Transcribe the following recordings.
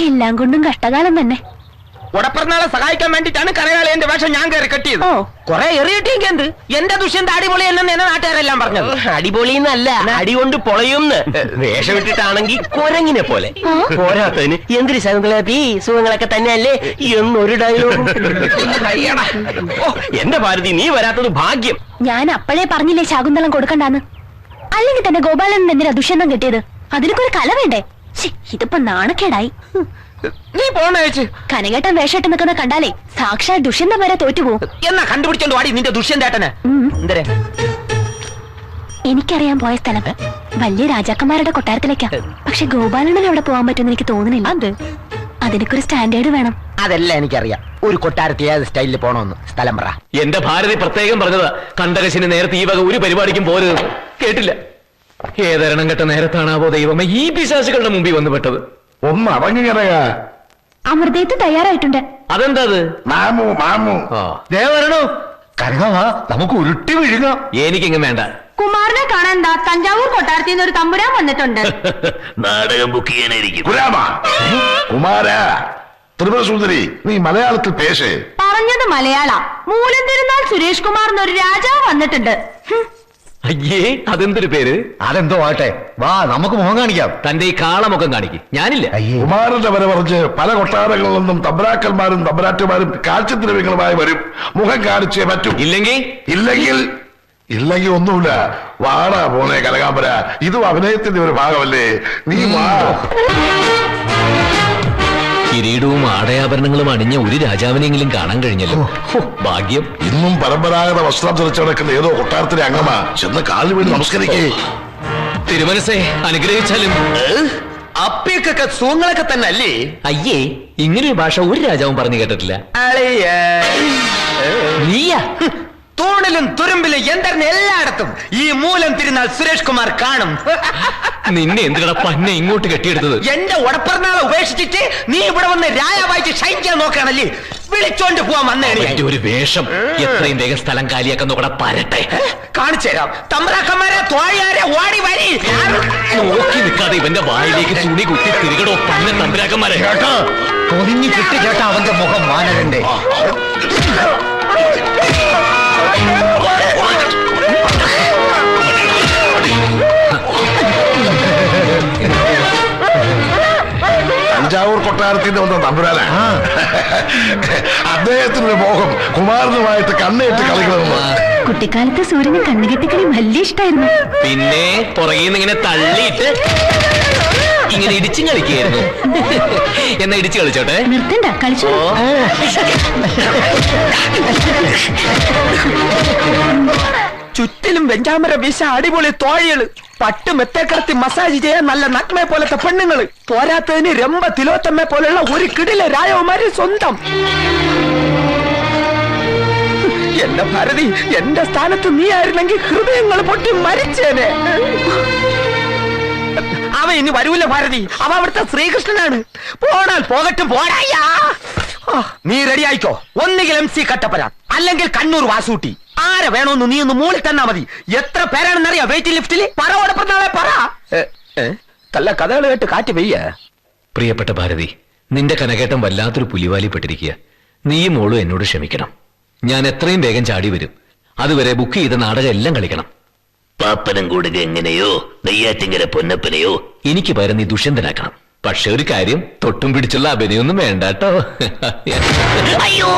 എല്ലാം കൊണ്ടും കഷ്ടകാലം തന്നെ. ഉടപ്പിറന്നാളെ സഹായിക്കാൻ വേണ്ടിട്ടാണ് കരകാളയന്റെ വേഷം ഞാൻ കയറി കെട്ടിയത്. കൊറേ എറിയിട്ടെങ്കിൽ എന്ത്, എന്റെ ദുഷ്യന്റെ അടിപൊളി എന്നെ നാട്ടുകാരെല്ലാം പറഞ്ഞത്. അടിപൊളിന്നല്ല, അടി കൊണ്ട് പൊളയുംന്ന്. വേഷം ഇട്ടിട്ടാണെങ്കിൽ കുരങ്ങിനെ പോലെ. പോരാത്തതിന് എന്തൊരു സുഖങ്ങളൊക്കെ തന്നെയല്ലേ എന്നൊരു ഡയലോഗും. എന്റെ ഭാരതി, നീ വരാത്തത് ഭാഗ്യം. ഞാൻ അപ്പോഴേ പറഞ്ഞില്ലേ ശാകുന്തളം കൊടുക്കണ്ടാന്ന്. അല്ലെങ്കിൽ തന്നെ ഗോപാലൻ എന്തിനാ ദുഷ്യന്തം കിട്ടിയത്? അതിനൊക്കെ ഒരു കല വേണ്ടേ? ഇതിപ്പോ നാണക്കേടായി. നീ പോണേച്ച് കനകേട്ടൻ വേഷമിട്ട് നിൽക്കുന്ന കണ്ടാലേ സാക്ഷാൽ ദുഷ്യന്തം വരെ തോറ്റുപോകും. എന്നാ കണ്ടുപിടിച്ചോണ്ട് വാടി നിന്റെ ദുഷ്യന്തേട്ടനെ. എന്തരെ? എനിക്കറിയാൻ പോയ സ്ഥലം വലിയ രാജാക്കന്മാരുടെ കൊട്ടാരത്തിലേക്കാ. പക്ഷെ ഗോപാലണ്ണൻ അവിടെ പോകാൻ പറ്റുമെന്ന് എനിക്ക് തോന്നുന്നില്ല. അതിനൊക്കെ ഒരു സ്റ്റാൻഡേർഡ് വേണം. അതെല്ലാം എനിക്കറിയാം. ഒരു കൊട്ടാരത്തിൽ ഏത് സ്റ്റൈലിൽ പോണോന്ന് സ്ഥലം പറ. എന്റെ ഭാരതി പ്രത്യേകം പറഞ്ഞതാ, കണ്ടകശിന് നേരത്തെ ഈ വക ഒരു പരിപാടിക്കും പോരുത്. കേട്ടില്ല. ഏതരണം കെട്ട നേരത്താണാവോ ദൈവമേ ഈ പിശാചുകളുടെ മുമ്പിൽ വന്നു പെട്ടത്. ഒന്ന് അടങ്ങിറങ്ങ. അമൃതയത്ത് തയ്യാറായിട്ടുണ്ട്. അതെന്താ? മാമു മാമു ദേവരണോ കരകാ, നമുക്ക് ഉരുട്ടി വിഴുങ്ങാം. എനിക്കിങ്ങ് വേണ്ട. കുമാരനെ കാണാൻ തഞ്ചാവൂർ കൊട്ടാരത്തിൽ നിന്ന് ഒരു തമ്പുരാൻ വന്നിട്ടുണ്ട്. നാടകം ബുക്ക് ചെയ്യാനായിരിക്കും. കുമാര ത്രിപുര സുന്ദരി, നീ മലയാളത്തിൽ പേശേ. പറഞ്ഞത് മലയാള. മൂലം തിരുനാൾ സുരേഷ് കുമാർ എന്നൊരു രാജാവ് വന്നിട്ടുണ്ട്. അയ്യേ, അതെന്തൊരു പേര്? അതെന്തോ ആട്ടെ, വാ നമുക്ക് മുഖം കാണിക്കാം. തന്റെ ഈ കാളമുഖം കാണിക്കും. ഞാനില്ല. കുമാരന്റെ വരെ പറഞ്ഞ് പല കൊട്ടാരങ്ങളിൽ നിന്നും തബ്രാക്കന്മാരും തബ്രാറ്റുമാരും കാഴ്ചദ്രവ്യങ്ങളുമായി വരും. മുഖം കാണിച്ചേ പറ്റൂ. ഇല്ലെങ്കിൽ ഒന്നുമില്ല. വാടാ പോണേ കനകാംബര, ഇതും അഭിനയത്തിന്റെ ഒരു ഭാഗമല്ലേ. നീ വാ. കിരീടവും ആടയാഭരണങ്ങളും അണിഞ്ഞ ഒരു രാജാവിനെങ്കിലും കാണാൻ കഴിഞ്ഞല്ലോ. ഭാഗ്യം. ഇന്നും പരമ്പരാഗത വസ്ത്രം ധരിച്ചു നടക്കുന്ന ഏതോ കൊട്ടാരത്തിലെ അംഗമാ. ചെന്ന് കാലിൽ വീണ് നമസ്കരിക്കേ. തിരുമനസേ അനുഗ്രഹിച്ചാലും. അപ്പിയൊക്കെ സുഖങ്ങളൊക്കെ തന്നെ അല്ലേ? അയ്യേ, ഇങ്ങനൊരു ഭാഷ ഒരു രാജാവും പറഞ്ഞു കേട്ടിട്ടില്ല. നീയാ? തൂണിലും തുരുമ്പിലും യന്ത്രന് എല്ലായിടത്തും ഈ മൂലം തിരുനാൾ സുരേഷ് കുമാർ കാണും. നിന്നെ എന്തിനാ പന്നെ ഇങ്ങോട്ട് കെട്ടിയെടുത്തത്? എന്റെ ഉടപ്പിറന്നാളെ ഉപേക്ഷിച്ചിട്ട് നീ ഇവിടെ വന്ന് രാജാവായിട്ട് ഷൈൻ ചെയ്യാൻ നോക്കുകയാണല്ലേ? വിളിച്ചോണ്ട് പോവാൻ വന്നേ. ഒരു വേഷം എത്രയും വേഗം സ്ഥലം കാലിയാക്കാൻ നോക്കട പരട്ടെ. കാണിച്ചു തരാം. തമ്പ്രാക്കന്മാരെ തോഴിയാരെ ഓടി വരി. നോക്കി നിൽക്കാതെ ഇവന്റെ വായിലേക്ക് തുണി കുത്തി തിരികടോ പന്ന തമ്പ്രാക്കന്മാരെ. പൊതിഞ്ഞു കിട്ടി ചേട്ടാ അവന്റെ മുഖം മാനകന്റെ. തഞ്ചാവൂർ കൊട്ടാരത്തിന്റെ ഒന്നും തമ്പുരാന. അദ്ദേഹത്തിനൊരു മോഹം കുമാരനുമായിട്ട് കണ്ണേറ്റ് കളിക്കണമെന്ന്. കുട്ടിക്കാലത്ത് സൂര്യന് കണ്ണുകെട്ടിക്കളി വലിയ ഇഷ്ടായിരുന്നു. പിന്നെ പുറകിൽ ഇങ്ങനെ തള്ളിയിട്ട് ഇങ്ങനെ ഇടിച്ചും കളിക്കുകയായിരുന്നു. എന്നാ ഇടിച്ചു കളിച്ചോട്ടെ. നിർത്തണ്ട, കളിച്ചോ. ചുറ്റിലും വെഞ്ചാമര വീശ അടിപൊളി തോഴികള്, പട്ട് മെത്തേക്കടത്തി മസാജ് ചെയ്യാൻ നല്ല നഗ്മയെ പോലത്തെ പെണ്ണുങ്ങള്, പോരാത്തതിന് രംഭ തിലോത്തമ്മയെ പോലുള്ള ഒരു കിടിലെ രാജകുമാരി സ്വന്തം. എന്റെ ഭാരതി, എന്റെ സ്ഥാനത്ത് നീ ആയിരുന്നെങ്കിൽ ഹൃദയങ്ങൾ പൊട്ടി മരിച്ചേനെ. അവ ഇനി വരൂല ഭാരതി, അവ അവിടുത്തെ ശ്രീകൃഷ്ണനാണ്. പോണാൽ പോകട്ടും പോരായ്യാ. നീ റെഡി ആയിക്കോ. ഒന്നുകിൽ MC കട്ടപ്പന, അല്ലെങ്കിൽ കണ്ണൂർ വാസൂട്ടി. ആരെ വേണോന്ന് നീ ഒന്ന് മൂളി തന്നാ മതി. എത്ര പേരാണെന്നറിയാ വെയിറ്റിംഗ് ലിഫ്റ്റില്? പറ ഓടപ്പെടുന്നാളെ പറ. കല്ല കഥകൾ കേട്ട് കാറ്റ് പെയ്യ. പ്രിയപ്പെട്ട ഭാരതി, നിന്റെ കനകേട്ടം വല്ലാത്തൊരു പുലിവാലിപ്പെട്ടിരിക്കുക. നീയും മോളും എന്നോട് ക്ഷമിക്കണം. ഞാൻ എത്രയും വേഗം ചാടി വരും. അതുവരെ ബുക്ക് ചെയ്ത നാടകം എല്ലാം കളിക്കണം. പാപ്പനം കൂടുക എങ്ങനെയോ നെയ്യാറ്റിങ്കര പൊന്നപ്പനെയോ എനിക്ക് പകരം നീ ദുഷ്യന്തനാക്കണം. പക്ഷെ ഒരു കാര്യം, തൊട്ടും പിടിച്ചുള്ള അഭിനയൊന്നും വേണ്ട കേട്ടോ. അയ്യോ,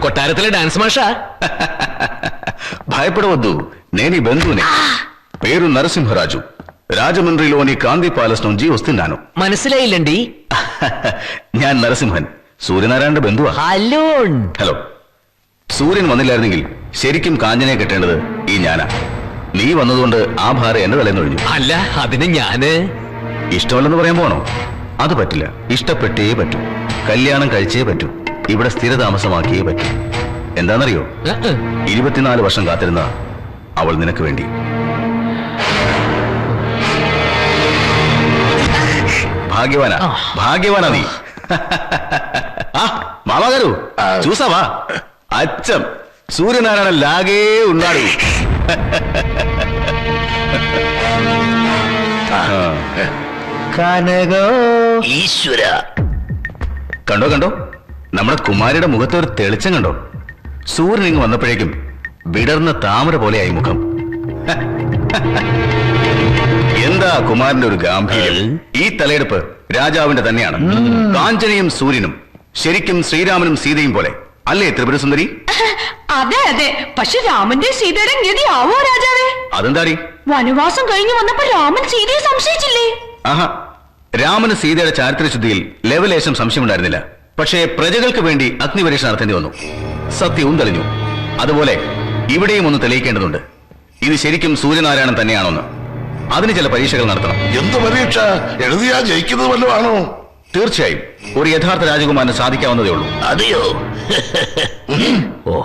కొట్టారతలే డాన్స్ మాషా. భయపడవద్దు, నేనీ బంధువుని. పేరు నరసింహరాజు. రాజమండ్రిలోని కాంతి పాలస్ నుంచి వస్తున్నాను. മനസ്സിലായില്ലണ്ടി. ഞാൻ നരസിംഹൻ, സൂര്യനാരായണന്റെ ബന്ധുവാ. ഹലോ. ഹലോ. സൂര്യൻ വന്നില്ലായിരുന്നെങ്കിൽ ശരിക്കും കാഞ്ചനെ കെട്ടേണ്ടത് ഈ ഞാനാ. നീ വന്നതുകൊണ്ട് ആ ഭാരം എന്റെ തലേന്നൊഴിഞ്ഞു. അല്ല, അതിന് ഞാന് ഇഷ്ടമല്ലെന്ന് പറയാൻ പോണോ? അത് പറ്റില്ല. ഇഷ്ടപ്പെട്ടേ പറ്റൂ. കല്യാണം കഴിച്ചേ പറ്റൂ. ഇവിടെ സ്ഥിരതാമസമാക്കിയേ പറ്റൂ. എന്താണെന്നറിയോ? 24 വർഷം കാത്തിരുന്ന അവൾ നിനക്ക് വേണ്ടി. ഭാഗ്യവാനാ നീ. మామగారు చూసావా అచ్చం సూర్యనారాయణ లాగే ఉన్నాడు. ഈശ്വര കണ്ടോ കണ്ടോ നമ്മുടെ കുമാരിയുടെ മുഖത്ത് ഒരു തെളിച്ചം കണ്ടോ? സൂര്യൻ ഇങ്ങ് വന്നപ്പോഴേക്കും വിടർന്ന താമര പോലെയായി മുഖം. എന്താ കുമാരന്റെ ഒരു ഗാംഭീര്യം! ഈ തലയെടുപ്പ് രാജാവിന്റെ തന്നെയാണ്. കാഞ്ചനയും സൂര്യനും ശരിക്കും ശ്രീരാമനും സീതയും പോലെ അല്ലേ ത്രിപുരസുന്ദരി? അതെ അതെ. പക്ഷെ രാമന്റെ സീതയുടെ ഗതിയാവോ രാജാവേ? അതെന്താടി? വനവാസം കഴിഞ്ഞു വന്നപ്പോ രാമൻ സീതയെ സംശയിച്ചില്ലേ? ആഹാ, രാമന് സീതയുടെ ചാരിത്രശുദ്ധിയിൽ ലെവലേശം സംശയമുണ്ടായിരുന്നില്ല. പക്ഷേ പ്രജകൾക്ക് വേണ്ടി അഗ്നിപരീക്ഷ നടത്തേണ്ടി വന്നു. സത്യവും തെളിഞ്ഞു. അതുപോലെ ഇവിടെയും ഒന്ന് തെളിയിക്കേണ്ടതുണ്ട്. ഇത് ശരിക്കും സൂര്യനാരായണൻ തന്നെയാണോന്ന്. അതിന് ചില പരീക്ഷകൾ നടത്തണം. എന്ത് പരീക്ഷ? എഴുതിയാ ജയിക്കുന്നത് വല്ലതും ആണോ? തീർച്ചയായും ഒരു യഥാർത്ഥ രാജകുമാരന് സാധിക്കാവുന്നതേ ഉള്ളൂ. അതെയോ? ഓ,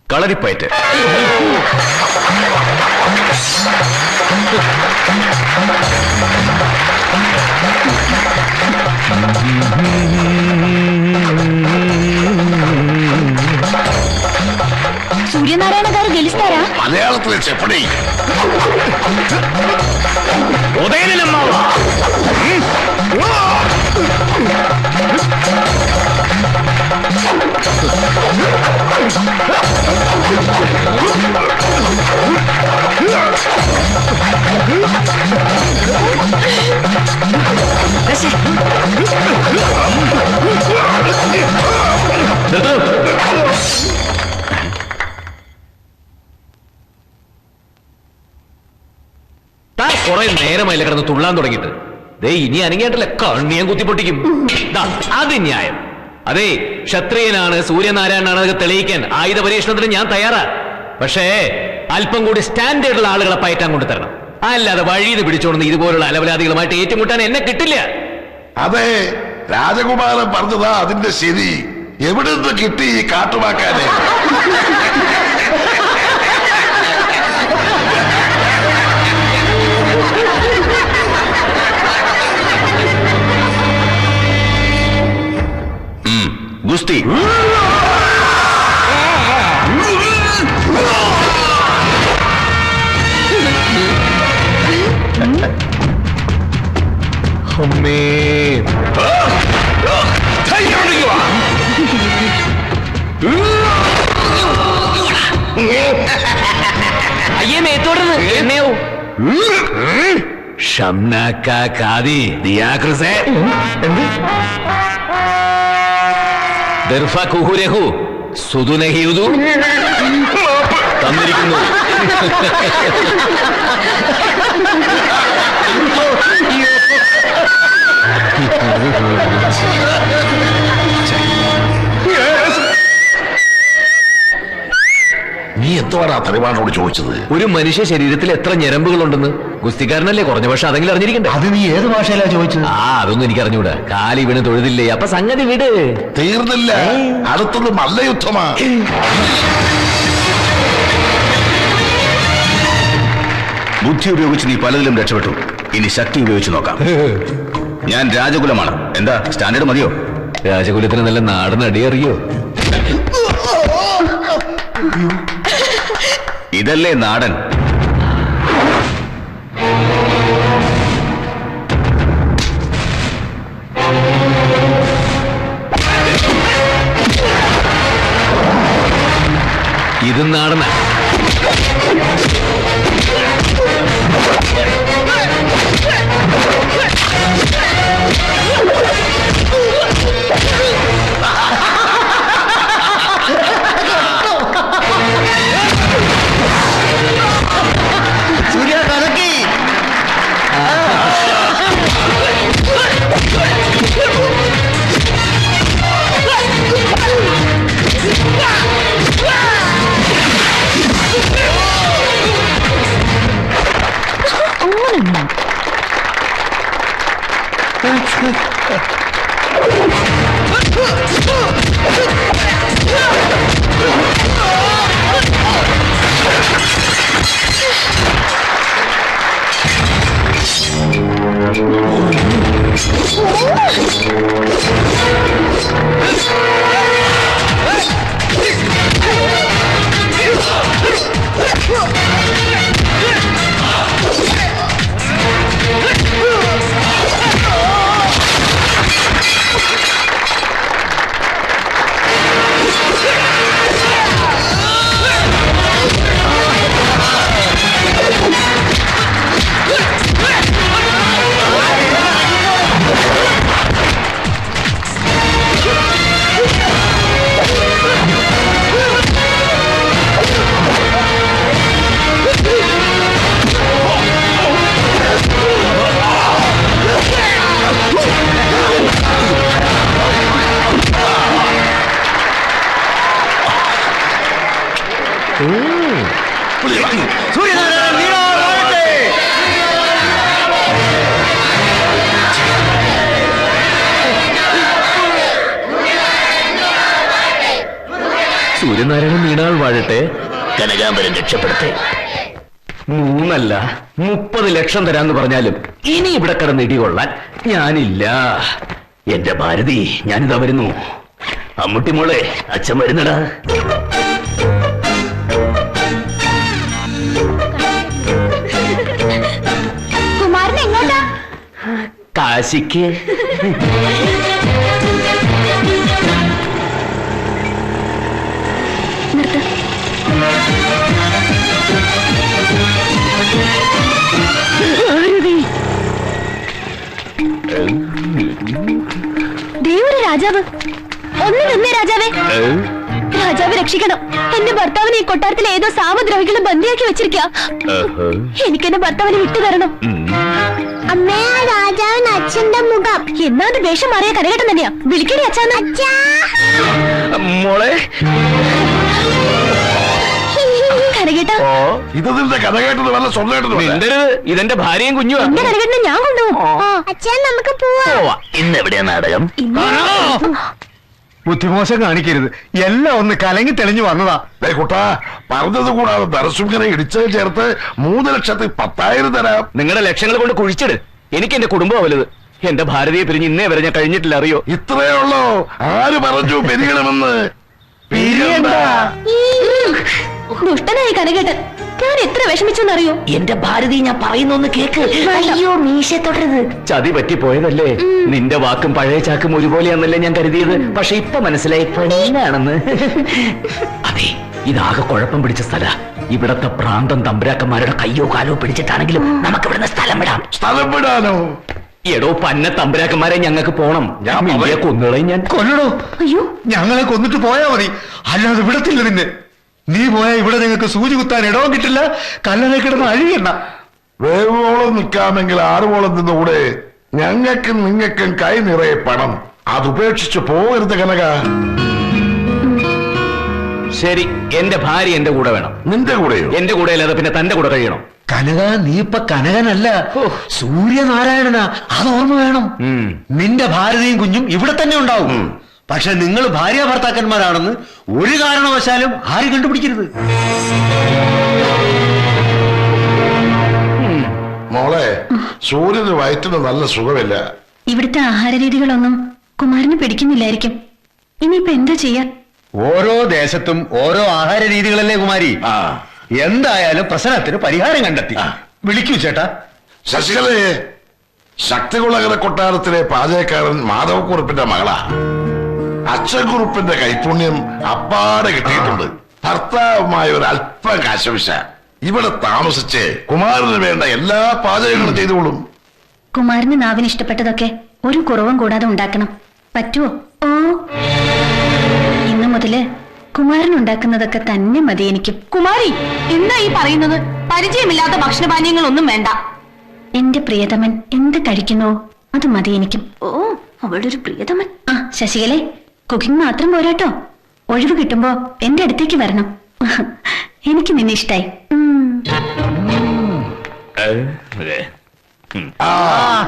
കളരിപ്പയറ്റ്. సూర్యనారాయణ గారు గెలుస్తారా? മലയാളത്തിലെ ചെപ്പടി. താൻ കുറെ നേരമായില്ല കിടന്ന് തുള്ളാൻ തുടങ്ങിയിട്ട്. ദേ ഇനി അനങ്ങിയായിട്ടല്ല കണ്ണിയാൻ കുത്തിപ്പൊട്ടിക്കും. അത് ന്യായം. അതെ, ക്ഷത്രിയനാണ് സൂര്യനാരായണനാണ് അതൊക്കെ തെളിയിക്കാൻ ആയുധ പരീക്ഷണത്തിന് ഞാൻ തയ്യാറാ. പക്ഷേ അല്പം കൂടി സ്റ്റാൻഡേർഡുള്ള ആളുകളെ പയറ്റാൻ കൊണ്ട് തരണം. അല്ലാതെ വഴിയിൽ പിടിച്ചോടുന്ന ഇതുപോലുള്ള അലവലാദികളുമായിട്ട് ഏറ്റുമുട്ടാൻ എന്നെ കിട്ടില്ല. അതെ, രാജകുമാരൻ പറഞ്ഞതാ അതിന്റെ ശരി. എവിടെ നിന്ന് കിട്ടി ഈ കാട്ടുവാക്കാനെ? ഗുസ്തി. അയ്യേ മേത്തോടുന്നു എന്നെയോ ഷംനാക്കാതി ദിയാക്രിസേ ദർഫകുഹുരഹു സുദുനഹിയുദു തന്നിരിക്കുന്നു. നീ എന്തോടാ തലവാനോട് ചോദിച്ചത്? ഒരു മനുഷ്യ ശരീരത്തിൽ എത്ര ഞരമ്പുകളുണ്ടെന്ന് ഗുസ്തിക്കാരനല്ലേ കുറഞ്ഞ പക്ഷെ അതെങ്കിലും അറിഞ്ഞിരിക്കണ്ടേ? അത് നീ ഏത് ഭാഷയിലാ ചോദിച്ചത്? അതൊന്നും എനിക്ക് അറിഞ്ഞൂടാ. കാലി വീണ് തൊഴുതില്ലേ, അപ്പൊ സംഗതി വിട്. തീർന്നില്ല, അടുത്തത് മല്ലയുദ്ധമാ. ബുദ്ധി ഉപയോഗിച്ച് നീ പലതിലും രക്ഷപ്പെട്ടു. ഇനി ശക്തി ഉപയോഗിച്ച് നോക്കാം. ഞാൻ രാജകുലമാണ്. എന്താ സ്റ്റാൻഡേർഡ് മതിയോ? രാജകുലത്തിന് നല്ല നാടൻ അടിയറിയോ? ഇതല്ലേ നാടൻ? ഇത് നാടന. സൂര്യ കലക്കി. സൂര്യനാരായണ നീണാൾ വാഴട്ടെ. സൂര്യനാരായണൻ നീണാൾ വാഴട്ടെ. കനകാംബരൻ രക്ഷപ്പെടുത്തേ. 3 അല്ല 30 ലക്ഷം തരാന്ന് പറഞ്ഞാലും ഇനി ഇവിടെ കിടന്ന് ഇടികൊള്ളാൻ ഞാനില്ല. എന്റെ ഭാരതി, ഞാനിതാ വരുന്നു. അമ്മുട്ടി മോളെ, അച്ഛൻ വരുന്നടാ. കുമാരൻ എങ്ങോട്ടാ? കാശിക്ക്. നിർത്ത്. ദേവര രാജാവ്, ഒന്ന് നിന്നേ രാജാവേ. രാജാവ് രക്ഷിക്കണം. എന്റെ ഭർത്താവിനെ ഈ കൊട്ടാരത്തിൽ ഏതോ സാമദ്രോഹികളും ബന്ദിയാക്കി വെച്ചിരിക്കുക. എനിക്ക് എന്റെ ഭർത്താവിനെ വിട്ടുതരണം. അമ്മേ, രാജാവിന് അച്ഛന്റെ മുഖം. എന്നാ അത് വേഷം മാറിയ കരകേട്ടൻ തന്നെയാ. വിളിക്കണേ അച്ഛാന്ന്. മോളെ കരകേട്ട, ഇത് നിന്റെ കഥകേട്ടത് വല്ല സ്വന്തമായിട്ട് ഇതെന്റെ ഭാര്യയും കുഞ്ഞുവാ. എന്റെ കരകേട്ടനെ ഞാൻ കൊണ്ടുപോകും. അച്ഛൻ നമുക്ക് പോവാ. ഇന്ന് എവിടെയാ നാടകം? ബുദ്ധിമോശം കാണിക്കരുത്. എല്ലാം ഒന്ന് കലങ്ങി തെളിഞ്ഞു വന്നതാ. കുട്ടാ, പറഞ്ഞത് കൂടാതെ ധനസുഖനെ ഇടിച്ചത് ചേർത്ത് 3,10,000 തരാം. നിങ്ങളുടെ ലക്ഷങ്ങൾ കൊണ്ട് കുഴിച്ചിട്. എനിക്ക് എന്റെ കുടുംബം വലുത്. എന്റെ ഭാരതിയെ പിരിഞ്ഞ് ഇന്നേ വരെ ഞാൻ കഴിഞ്ഞിട്ടില്ല, അറിയോ? ഇത്രയേ ഉള്ളൂ. ആര് പറഞ്ഞു പിരിയണമെന്ന്? ദുഷ്ടനായി കരകേട്ടൻ. ഞാൻ എത്ര വിഷമിച്ചെന്നറിയോ? എന്റെ ഭാരതി, ഞാൻ പറയുന്നൊന്ന് കേക്ക്. അയ്യോ, മീശ തുടരുത്. ചതി പറ്റിപ്പോയതല്ലേ. നിന്റെ വാക്കും പഴയ ചാക്കും ഒരുപോലെയാന്നല്ലേ ഞാൻ കരുതിയത്. പക്ഷെ ഇപ്പൊ മനസ്സിലായി പെണ്ണാണെന്ന്. അതെ, ഇതാകെ കുഴപ്പം പിടിച്ച സ്ഥല. ഇവിടത്തെ പ്രാന്തം തമ്പുരാക്കന്മാരുടെ കയ്യോ കാലോ പിടിച്ചിട്ടാണെങ്കിലും നമുക്ക് ഇവിടുന്ന് സ്ഥലം വിടാം. സ്ഥലം വിടാനോ? എടോ പന്ന തമ്പുരാക്കന്മാരെ, ഞങ്ങൾക്ക് പോണം. ഞാൻ കൊന്നുകളയും. ഞാൻ കൊല്ലടോ. അയ്യോ, ഞങ്ങളെ കൊന്നിട്ട് പോയാ മതി. അല്ലാതെ വിടത്തില്ല നിന്നെ. നീ പോയാ ഇവിടെ നിങ്ങൾക്ക് സൂചി കുത്താൻ ഇടവും കിട്ടില്ല. കല്ലറ കിടന്ന് അഴിയണ്ട. വേവോളം നിൽക്കാമെങ്കിൽ 6 നിന്നുകൂടെ. ഞങ്ങൾക്കും നിങ്ങൾക്കും കൈ നിറയെ പണം. അതുപേക്ഷിച്ച് പോകരുത് കനക. ശരി, എന്റെ ഭാര്യ എന്റെ കൂടെ വേണം. നിന്റെ കൂടെയോ? എന്റെ കൂടെ അല്ലാതെ പിന്നെ തന്റെ കൂടെ കഴിയണം. കനക, നീ ഇപ്പൊ കനകനല്ല, സൂര്യനാരായണനാ. അത് ഓർമ്മ വേണം. നിന്റെ ഭാരതിയും കുഞ്ഞും ഇവിടെ തന്നെ ഉണ്ടാവും. പക്ഷെ നിങ്ങൾ ഭാര്യ ഭർത്താക്കന്മാരാണെന്ന് ഒരു കാരണവശാലും ആരും കണ്ടുപിടിക്കരുത്. മോളെ, സൂര്യന് വയറ്റിന് നല്ല സുഖമില്ല. ഇവിടുത്തെ ആഹാര രീതികളൊന്നും കുമാരന് പിടിക്കുന്നില്ലായിരിക്കും. ഇനിയിപ്പോ എന്താ ചെയ്യാ? ഓരോ ദേശത്തും ഓരോ ആഹാര രീതികളല്ലേ കുമാരി. എന്തായാലും പ്രശ്നത്തിന് പരിഹാരം കണ്ടെത്തി. വിളിക്കൂ ചേട്ടാ. ശശികലയെ, ശക്തികുളകര കൊട്ടാരത്തിലെ പാചകക്കാരൻ മാധവക്കുറുപ്പിന്റെ മകളാ. അച്ഛൻകുറുപ്പിന്റെ കൈപുണ്യം അപ്പാടെ കിട്ടിയിട്ടുണ്ട്. ഭർത്താവുമായ ഒരു അല്പം കാശവിശ. ഇവിടെ താമസിച്ച് കുമാരന് വേണ്ട എല്ലാ പാചകങ്ങളും ചെയ്തോളും. കുമാരന് നാവിന് ഇഷ്ടപ്പെട്ടതൊക്കെ ഒരു കുറവും കൂടാതെ ഉണ്ടാക്കണം. പറ്റുമോ? ഓ, ഇന്നു മുതല് കുമാരൻ ഉണ്ടാക്കുന്നതൊക്കെ തന്നെ മതി എനിക്കും. കുമാരി, എന്താ ഈ പറയുന്നത്? പരിചയമില്ലാത്ത ഭക്ഷണപാനീയങ്ങളൊന്നും വേണ്ട. എന്റെ പ്രിയതമൻ എന്ത് കഴിക്കുന്നോ അത് മതി എനിക്കും. ഓ, അവളുടെ ഒരു പ്രിയതമൻ. ആ ശശികലെ, കുക്കിംഗ് മാത്രം പോരാട്ടോ. ഒഴിവ് കിട്ടുമ്പോ എന്റെ അടുത്തേക്ക് വരണം. എനിക്ക് നിന്നെ ഇഷ്ടായി.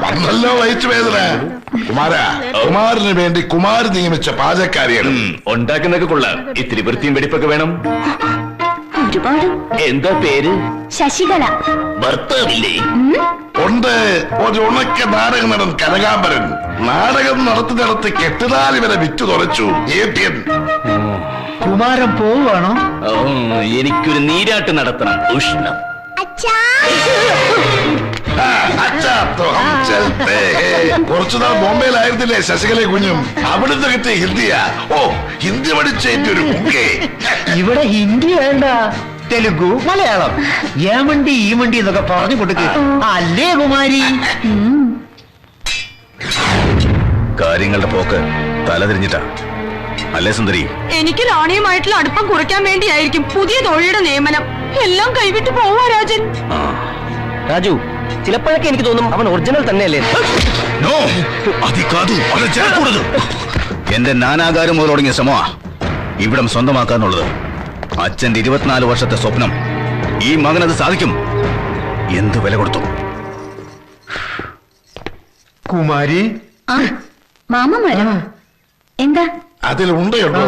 വന്നല്ലോ വയറ്റ് വേദന. കുമാരന് വേണ്ടി കുമാരി നിയമിച്ച പാചകക്കാരിയാണ്. ഉണ്ടാക്കുന്നൊക്കെ കൊള്ളാം. ഇത്തിരി വൃത്തിയും വെടിപ്പൊക്കെ വേണം. ഒരുപാട്. എന്താ പേര്? ശശികല. ഭർത്താവില്ലേ? ഉണ്ട്. ഒരു ഉണക്ക നാടക നടൻ കനകാംബരൻ. നാടകം നടത്തി കെട്ടുതാലി വരെ വിറ്റു തുറച്ചു. ഏപ്യൻ. കുമാരൻ പോവുകയാണോ? എനിക്കൊരു നീരാട്ട് നടത്തണം. ഉഷ്ണം. കുറച്ചുനാൾ ബോംബെയിലായിരുന്നില്ലേ ശശികലയെ കുഞ്ഞും? അവിടുത്തെ കിട്ടിയ ഹിന്ദിയാ. ഓ, ഹിന്ദി പഠിച്ചേറ്റ ഒരു മുഖേ. ഇവിടെ ഹിന്ദി വേണ്ട, തെലുഗു, മലയാളം, ഏമണ്ടി ഈമണ്ടി എന്നൊക്കെ പറഞ്ഞു കൊടുക്കുക. അല്ലേ കുമാരി? കാര്യങ്ങളുടെ പോക്ക് തലതിരിഞ്ഞിട്ടാ അല്ലേ സുന്ദരി? എനിക്ക് റാണിയുമായിട്ടുള്ള അടുപ്പം കുറയ്ക്കാൻ വേണ്ടിയായിരിക്കും പുതിയ തൊഴിയുടെ നിയമനം. എല്ലാം കൈവിട്ട് പോവാ രാജൻ. രാജു, ചിലപ്പോഴൊക്കെ എനിക്ക് തോന്നും അവൻ ഒറിജിനൽ തന്നെയല്ലേ. എന്റെ നാനാകാരം മുതൽ തുടങ്ങിയ ശ്രമമാ ഇവിടം സ്വന്തമാക്കാന്നുള്ളത്. അച്ഛന്റെ 24 വർഷത്തെ സ്വപ്നം ഈ മകൻ അത് സാധിക്കും. എന്തു വില കൊടുത്തു? കുമാരി ആ മാമ എന്താ അതിലുണ്ടോ?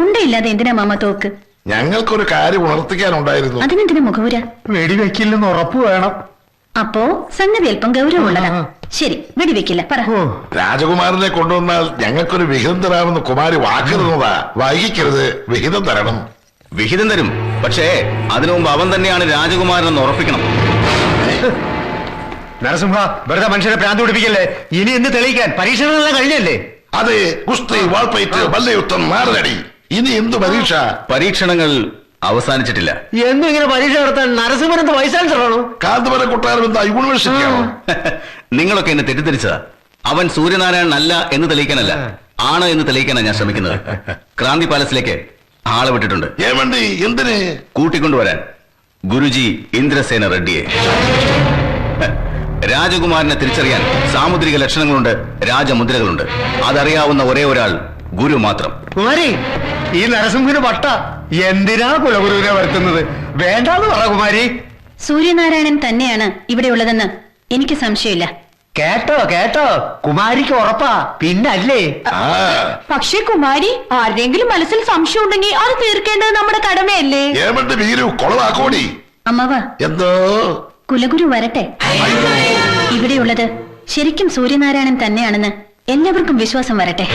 ഉണ്ടയില്ലാതെ എന്തിനാ മാമ തോക്ക്? ഞങ്ങൾക്കൊരു കാര്യം ഉണർത്തിക്കാനുണ്ടായിരുന്നു. അതിനെന്തിനാ മുഖവുര? വെടിവെക്കില്ലെന്ന് ഉറപ്പ് വേണം. അപ്പോ സംഗതി അല്പം ഗൗരവമുള്ളതാ. ശരി, വെടിവെക്കില്ല, പറ. രാജകുമാരനെ കൊണ്ടുവന്നാൽ ഞങ്ങൾക്കൊരു വിഹിതം തരാമെന്ന് കുമാരി വാക്കിരുന്നതാ. വൈകിക്കരുത്, വിഹിതം തരണം. വിഹിതം തരും, പക്ഷേ അതിനു മുമ്പ് അവൻ തന്നെയാണ് രാജകുമാരനെന്ന് ഉറപ്പിക്കണം. നരസിംഹ, വെറുതെ മനുഷ്യരെ ഭ്രാന്ത് പിടിപ്പിക്കല്ലേ. ഇനി എന്ത് തെളിയിക്കാൻ? പരീക്ഷകളെല്ലാം കഴിഞ്ഞല്ലേ? അതെ, ഗുസ്തി, വാൾപ്പയറ്റ്, മല്ലയുദ്ധം, നാരനടി. ഇനി എന്ത് പരീക്ഷ? പരീക്ഷണങ്ങൾ അവസാനിച്ചിട്ടില്ല. എന്നും ഇങ്ങനെ പരീക്ഷ നടത്താൻ നരസിംഹനന്ത് വയസ്സാണോ? കാന്തപുരം കൊട്ടാരം എന്താ യൂണിവേഴ്സിറ്റിയാണോ? നിങ്ങളൊക്കെ എന്നെ തെറ്റിദ്ധരിച്ചതാ. അവൻ സൂര്യനാരായണൻ അല്ല എന്ന് തെളിയിക്കാനല്ല, ആണ് എന്ന് തെളിയിക്കാനാണ് ഞാൻ ശ്രമിക്കുന്നത്. ക്രാന്തി പാലസിലേക്ക് ആളെ വിട്ടിട്ടുണ്ട്. ഏവണ്ടി, എന്തിന്? കൂട്ടിക്കൊണ്ടുവരാൻ ഗുരുജി ഇന്ദ്രസേന റെഡ്ഡിയെ. രാജകുമാരനെ തിരിച്ചറിയാൻ സാമുദ്രിക ലക്ഷണങ്ങളുണ്ട്, രാജമുദ്രകളുണ്ട്. അതറിയാവുന്ന ഒരേ ഒരാൾ ഗുരു മാത്രം. കുമാരി, ഈ നരസിംഹന് വട്ട. എന്തിനാ കുലഗുരുവിനെ വരുത്തുന്നത്? വേണ്ടാന്ന് പറ കുമാരി. സൂര്യനാരായണൻ തന്നെയാണ് ഇവിടെ ഉള്ളതെന്ന് എനിക്ക് സംശയമില്ല. കേട്ടോ കേട്ടോ, കുമാരിക്ക് ഉറപ്പാ. പിന്നല്ലേ? പക്ഷേ കുമാരി, ആരുടെങ്കിലും മനസ്സിൽ സംശയം ഉണ്ടെങ്കിൽ അത് തീർക്കേണ്ടത് നമ്മുടെ കടമയല്ലേ? ഏവണ്ടി വീരു കൊളവാക്കോടി. അമ്മവ, എന്തോ കുലഗുരു വരട്ടെ. ഇവിടെയുള്ളത് ശരിക്കും സൂര്യനാരായണൻ തന്നെയാണെന്ന് എല്ലാവർക്കും വിശ്വാസം വരട്ടെ.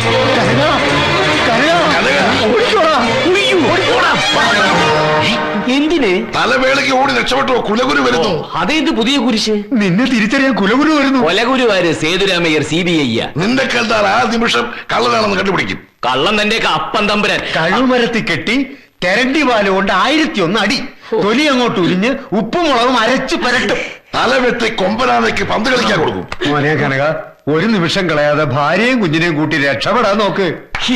എന്തിന്? തലവേളയ്ക്ക് ഓടി രക്ഷപ്പെട്ടോ, കുലഗുരു വരുന്നു. അതേത് പുതിയ കുരിശ്? നിന്നെ തിരിച്ചറിയാൻ കുലഗുരു വരുന്നു. കൊലഗുരുവാര് സേതുരാമയ്യർ CBI. നിന്റെ കണ്ടാൽ ആ നിമിഷം കള്ളനാണെന്ന് കണ്ടുപിടിക്കും. കള്ളം തന്റെ അപ്പം തമ്പുരാൻ. കഴിവുമരത്തി കെട്ടി കരണ്ടി പാല് കൊണ്ട് 1001 അടി. തൊലി അങ്ങോട്ട് ഉരിഞ്ഞ് ഉപ്പും മുളകും അരച്ച് പരട്ടും. തല വെട്ടി കൊമ്പനാനയ്ക്ക് പന്ത് കളിക്കാൻ കൊടുക്കും. മോനെ കനക, ഒരു നിമിഷം കളയാതെ ഭാര്യയും കുഞ്ഞിനെയും കൂട്ടി രക്ഷപ്പെടാൻ നോക്ക്.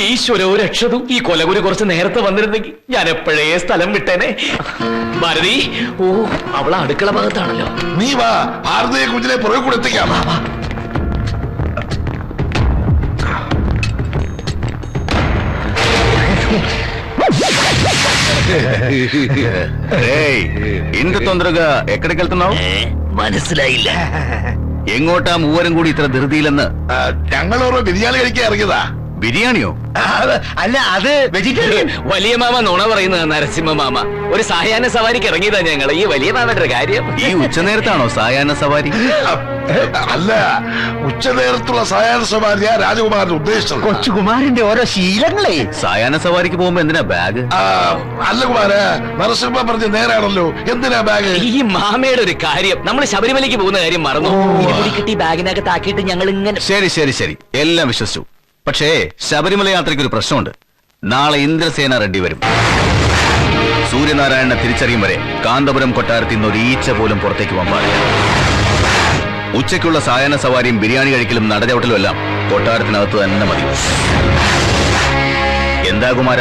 ഈശ്വരോ രക്ഷതു. ഈ കൊലഗുരു കുറച്ച് നേരത്തെ വന്നിരുന്നെങ്കിൽ ഞാൻ എപ്പോഴേ സ്ഥലം വിട്ടേനെ. ഭാരതി, ഓ, അവളെ അടുക്കള ഭാഗത്താണല്ലോ. നീ വാ, ഭാരതീയ കുഞ്ഞിനെ പുറകെ കൂടെ എത്തിക്കാം. ఇంత తొందరగా ఎక్కడికి వెళ్తున్నావు? മനസ്സിലായില്ല. എങ്ങോട്ടാ മൂവരും കൂടി ഇത്ര ധൃതിയിലെന്ന്? ഞങ്ങൾ ഓരോ ബിരിയാണി കഴിക്കാൻ ഇറങ്ങിയതാ. ബിരിയാണിയോ? അല്ല, അത് വെജിറ്റേറിയൻ. വലിയ മാമ നുണ പറയുന്നത് നരസിംഹ മാമ. ഒരു സായാഹ്ന സവാരിക്ക് ഇറങ്ങിയതാ ഞങ്ങൾ. ഈ വലിയ മാമയുടെ കാര്യം. ഈ ഉച്ചനേരത്താണോ സായാഹ്ന സവാരി? അല്ല, ഉച്ചനേരത്തുള്ള സായാഹ്ന സവാരിയാ രാജകുമാരൻ ഉദ്ദേശിച്ചത്. കൊച്ചുകുമാരന്റെ ഓരോ ശീലങ്ങളെ. സായാഹ്ന സവാരിക്ക് പോകുമ്പോ എന്തിനാ ബാഗ്? അല്ല കുമാര, നരസിംഹ പറഞ്ഞ നേരാണല്ലോ. എന്തിനാ ബാഗ്? ഈ മാമയുടെ ഒരു കാര്യം, നമ്മൾ ശബരിമലയ്ക്ക് പോകുന്ന കാര്യം മറന്നു. ഇരുമുടി കിട്ടി ബാഗിനകത്ത് ആക്കിയിട്ട് ഞങ്ങൾ ഇങ്ങനെ. ശരി ശരി ശരി, എല്ലാം വിശ്വസിച്ചു. പക്ഷേ ശബരിമല യാത്രയ്ക്ക് ഒരു പ്രശ്നമുണ്ട്. നാളെ ഇന്ദ്രസേന റെഡ്ഡി വരും. സൂര്യനാരായണനെ തിരിച്ചറിയും വരെ കാന്തപുരം കൊട്ടാരത്തിൽ നിന്ന് ഒരു ഈച്ച പോലും പുറത്തേക്ക് പോകാൻ പാടില്ല. ഉച്ചയ്ക്കുള്ള സായാഹ്ന സവാരിയും ബിരിയാണി കഴിക്കലും നടചവിട്ടലും എല്ലാം കൊട്ടാരത്തിനകത്ത് തന്നെ മതി. എന്താ കുമാര?